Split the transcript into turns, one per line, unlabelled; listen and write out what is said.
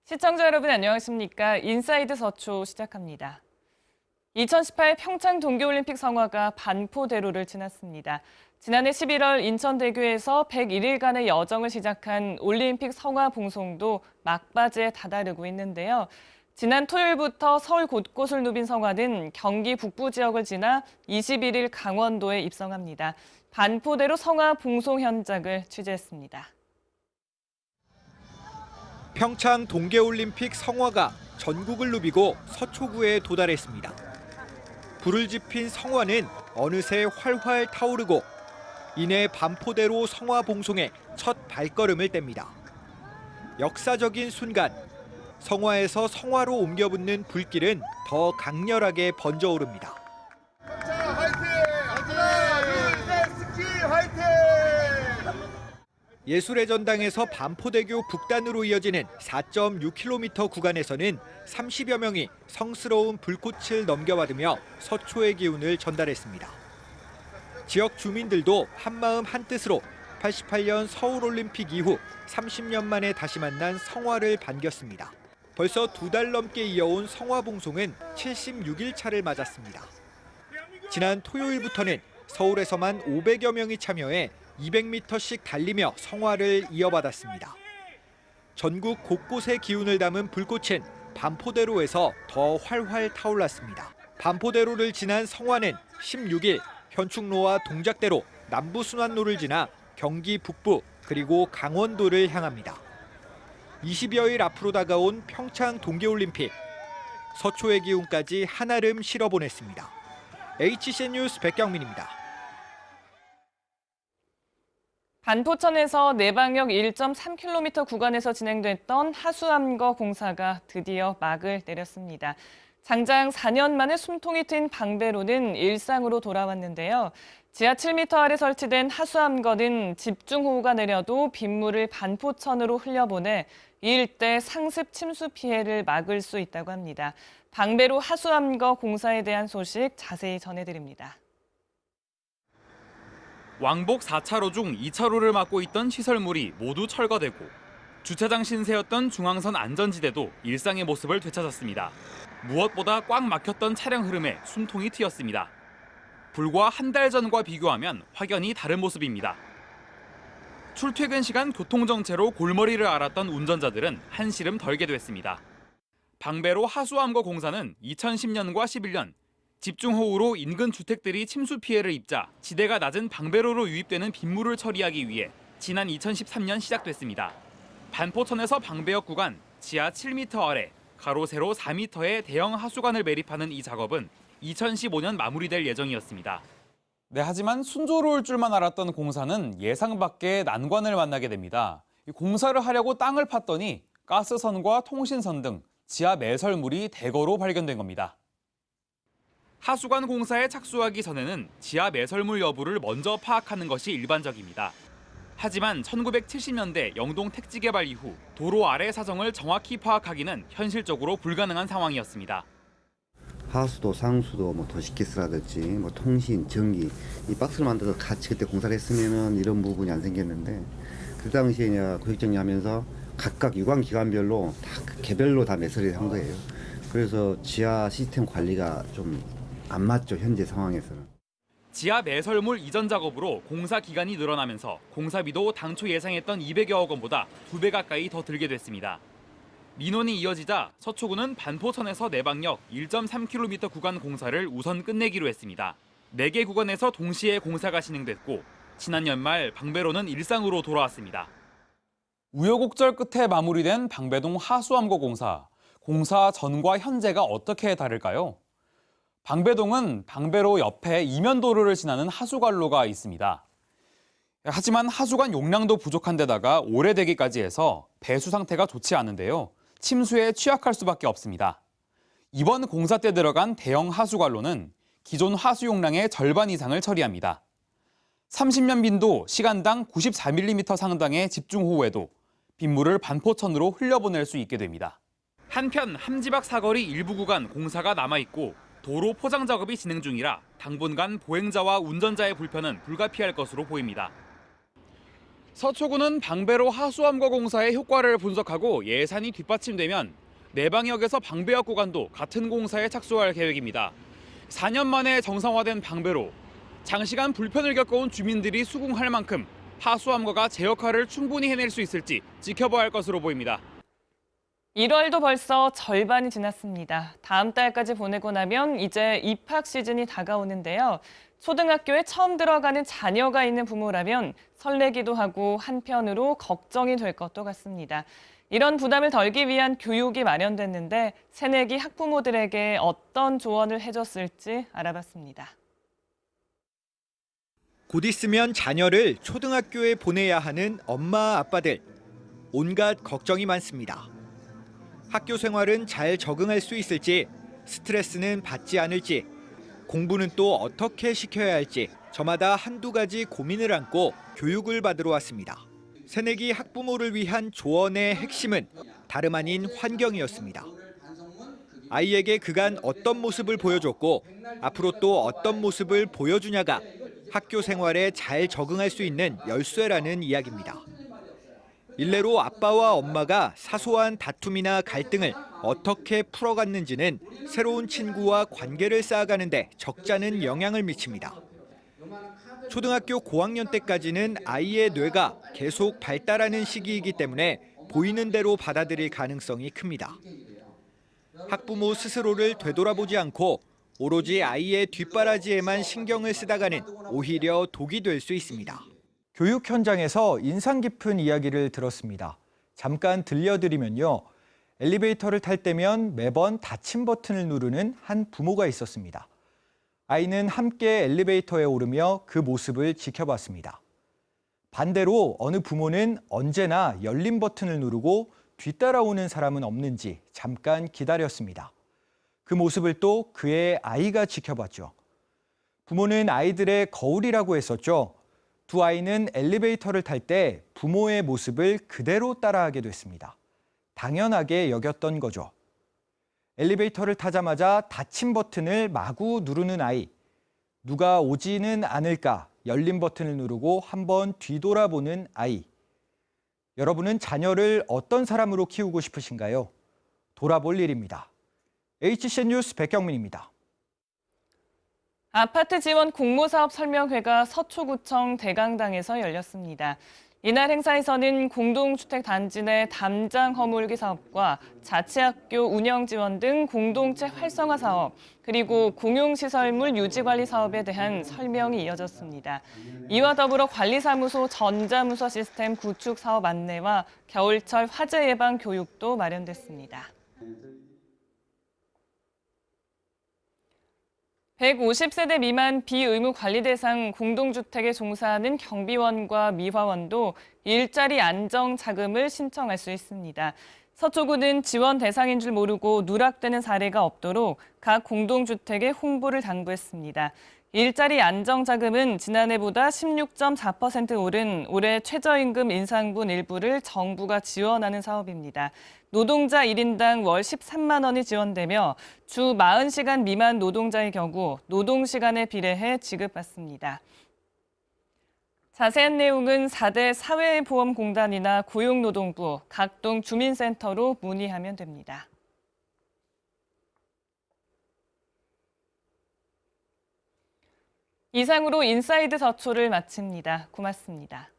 시청자 여러분 안녕하십니까? 인사이드 서초 시작합니다. 2018 평창 동계올림픽 성화가 반포대로를 지났습니다. 지난해 11월 인천대교에서 101일간의 여정을 시작한 올림픽 성화 봉송도 막바지에 다다르고 있는데요. 지난 토요일부터 서울 곳곳을 누빈 성화는 경기 북부 지역을 지나 21일 강원도에 입성합니다. 반포대로 성화 봉송 현장을 취재했습니다.
평창 동계올림픽 성화가 전국을 누비고 서초구에 도달했습니다. 불을 지핀 성화는 어느새 활활 타오르고 이내 반포대로 성화 봉송에 첫 발걸음을 뗍니다. 역사적인 순간, 성화에서 성화로 옮겨붙는 불길은 더 강렬하게 번져오릅니다. 예술의 전당에서 반포대교 북단으로 이어지는 4.6km 구간에서는 30여 명이 성스러운 불꽃을 넘겨받으며 서초의 기운을 전달했습니다. 지역 주민들도 한마음 한뜻으로 88년 서울올림픽 이후 30년 만에 다시 만난 성화를 반겼습니다. 벌써 2달 넘게 이어온 성화봉송은 76일 차를 맞았습니다. 지난 토요일부터는 서울에서만 500여 명이 참여해 200m씩 달리며 성화를 이어받았습니다. 전국 곳곳의 기운을 담은 불꽃은 반포대로에서 더 활활 타올랐습니다. 반포대로를 지난 성화는 16일 현충로와 동작대로 남부순환로를 지나 경기 북부 그리고 강원도를 향합니다. 20여일 앞으로 다가온 평창 동계올림픽. 서초의 기운까지 한아름 실어보냈습니다. HCN 뉴스 백경민입니다.
반포천에서 내방역 1.3km 구간에서 진행됐던 하수암거 공사가 드디어 막을 내렸습니다. 장장 4년 만에 숨통이 트인 방배로는 일상으로 돌아왔는데요. 지하 7m 아래 설치된 하수암거는 집중호우가 내려도 빗물을 반포천으로 흘려보내 이 일대 상습 침수 피해를 막을 수 있다고 합니다. 방배로 하수암거 공사에 대한 소식 자세히 전해드립니다.
왕복 4차로 중 2차로를 막고 있던 시설물이 모두 철거되고 주차장 신세였던 중앙선 안전지대도 일상의 모습을 되찾았습니다. 무엇보다 꽉 막혔던 차량 흐름에 숨통이 트였습니다. 불과 한 달 전과 비교하면 확연히 다른 모습입니다. 출퇴근 시간 교통정체로 골머리를 앓았던 운전자들은 한시름 덜게 됐습니다. 방배로 하수암거 공사는 2010년과 11년 집중호우로 인근 주택들이 침수 피해를 입자 지대가 낮은 방배로로 유입되는 빗물을 처리하기 위해 지난 2013년 시작됐습니다. 반포천에서 방배역 구간 지하 7m 아래 가로 세로 4m의 대형 하수관을 매립하는 이 작업은 2015년 마무리될 예정이었습니다.
네, 하지만 순조로울 줄만 알았던 공사는 예상 밖의 난관을 만나게 됩니다. 공사를 하려고 땅을 팠더니 가스선과 통신선 등 지하 매설물이 대거로 발견된 겁니다.
하수관 공사에 착수하기 전에는 지하 매설물 여부를 먼저 파악하는 것이 일반적입니다. 하지만 1970년대 영동 택지 개발 이후 도로 아래 사정을 정확히 파악하기는 현실적으로 불가능한 상황이었습니다.
하수도, 상수도, 도시가스라든지 통신, 전기 이 박스를 만들어서 같이 그때 공사를 했으면은 이런 부분이 안 생겼는데 그 당시에 구역 정리하면서 각각 유관 기관별로 다 개별로 다 매설을 한 거예요. 그래서 지하 시스템 관리가 좀 안 맞죠, 현재 상황에서는.
지하 매설물 이전 작업으로 공사 기간이 늘어나면서 공사비도 당초 예상했던 200여억 원보다 2배 가까이 더 들게 됐습니다. 민원이 이어지자 서초구는 반포천에서 내방역 1.3km 구간 공사를 우선 끝내기로 했습니다. 4개 구간에서 동시에 공사가 진행됐고 지난 연말 방배로는 일상으로 돌아왔습니다.
우여곡절 끝에 마무리된 방배동 하수암거 공사. 공사 전과 현재가 어떻게 다를까요? 방배동은 방배로 옆에 이면도로를 지나는 하수관로가 있습니다. 하지만 하수관 용량도 부족한 데다가 오래되기까지 해서 배수 상태가 좋지 않은데요. 침수에 취약할 수밖에 없습니다. 이번 공사 때 들어간 대형 하수관로는 기존 하수 용량의 절반 이상을 처리합니다. 30년 빈도 시간당 94mm 상당의 집중호우에도 빗물을 반포천으로 흘려보낼 수 있게 됩니다.
한편 함지박 사거리 일부 구간 공사가 남아있고 도로 포장 작업이 진행 중이라 당분간 보행자와 운전자의 불편은 불가피할 것으로 보입니다. 서초구는 방배로 하수암거 공사의 효과를 분석하고 예산이 뒷받침되면 내방역에서 방배역 구간도 같은 공사에 착수할 계획입니다. 4년 만에 정상화된 방배로 장시간 불편을 겪어온 주민들이 수긍할 만큼 하수암거가 제 역할을 충분히 해낼 수 있을지 지켜봐야 할 것으로 보입니다.
1월도 벌써 절반이 지났습니다. 다음 달까지 보내고 나면 이제 입학 시즌이 다가오는데요. 초등학교에 처음 들어가는 자녀가 있는 부모라면 설레기도 하고 한편으로 걱정이 될 것도 같습니다. 이런 부담을 덜기 위한 교육이 마련됐는데 새내기 학부모들에게 어떤 조언을 해줬을지 알아봤습니다.
곧 있으면 자녀를 초등학교에 보내야 하는 엄마 아빠들. 온갖 걱정이 많습니다. 학교 생활은 잘 적응할 수 있을지, 스트레스는 받지 않을지, 공부는 또 어떻게 시켜야 할지 저마다 한두 가지 고민을 안고 교육을 받으러 왔습니다. 새내기 학부모를 위한 조언의 핵심은 다름 아닌 환경이었습니다. 아이에게 그간 어떤 모습을 보여줬고 앞으로 또 어떤 모습을 보여주냐가 학교 생활에 잘 적응할 수 있는 열쇠라는 이야기입니다. 일례로 아빠와 엄마가 사소한 다툼이나 갈등을 어떻게 풀어갔는지는 새로운 친구와 관계를 쌓아가는데 적잖은 영향을 미칩니다. 초등학교 고학년 때까지는 아이의 뇌가 계속 발달하는 시기이기 때문에 보이는 대로 받아들일 가능성이 큽니다. 학부모 스스로를 되돌아보지 않고 오로지 아이의 뒷바라지에만 신경을 쓰다가는 오히려 독이 될 수 있습니다.
교육 현장에서 인상 깊은 이야기를 들었습니다. 잠깐 들려드리면요. 엘리베이터를 탈 때면 매번 닫힘 버튼을 누르는 한 부모가 있었습니다. 아이는 함께 엘리베이터에 오르며 그 모습을 지켜봤습니다. 반대로 어느 부모는 언제나 열림 버튼을 누르고 뒤따라오는 사람은 없는지 잠깐 기다렸습니다. 그 모습을 또 그의 아이가 지켜봤죠. 부모는 아이들의 거울이라고 했었죠. 두 아이는 엘리베이터를 탈 때 부모의 모습을 그대로 따라하게 됐습니다. 당연하게 여겼던 거죠. 엘리베이터를 타자마자 닫힘 버튼을 마구 누르는 아이. 누가 오지는 않을까 열림 버튼을 누르고 한번 뒤돌아보는 아이. 여러분은 자녀를 어떤 사람으로 키우고 싶으신가요? 돌아볼 일입니다. HCN 뉴스 백경민입니다.
아파트 지원 공모사업 설명회가 서초구청 대강당에서 열렸습니다. 이날 행사에서는 공동주택 단지 내 담장 허물기 사업과 자치학교 운영 지원 등 공동체 활성화 사업, 그리고 공용시설물 유지관리 사업에 대한 설명이 이어졌습니다. 이와 더불어 관리사무소 전자문서 시스템 구축 사업 안내와 겨울철 화재 예방 교육도 마련됐습니다. 150세대 미만 비의무 관리 대상 공동주택에 종사하는 경비원과 미화원도 일자리 안정 자금을 신청할 수 있습니다. 서초구는 지원 대상인 줄 모르고 누락되는 사례가 없도록 각 공동주택에 홍보를 당부했습니다. 일자리 안정 자금은 지난해보다 16.4% 오른 올해 최저임금 인상분 일부를 정부가 지원하는 사업입니다. 노동자 1인당 월 13만 원이 지원되며 주 40시간 미만 노동자의 경우 노동시간에 비례해 지급받습니다. 자세한 내용은 4대 사회보험공단이나 고용노동부, 각동 주민센터로 문의하면 됩니다. 이상으로 인사이드 서초를 마칩니다. 고맙습니다.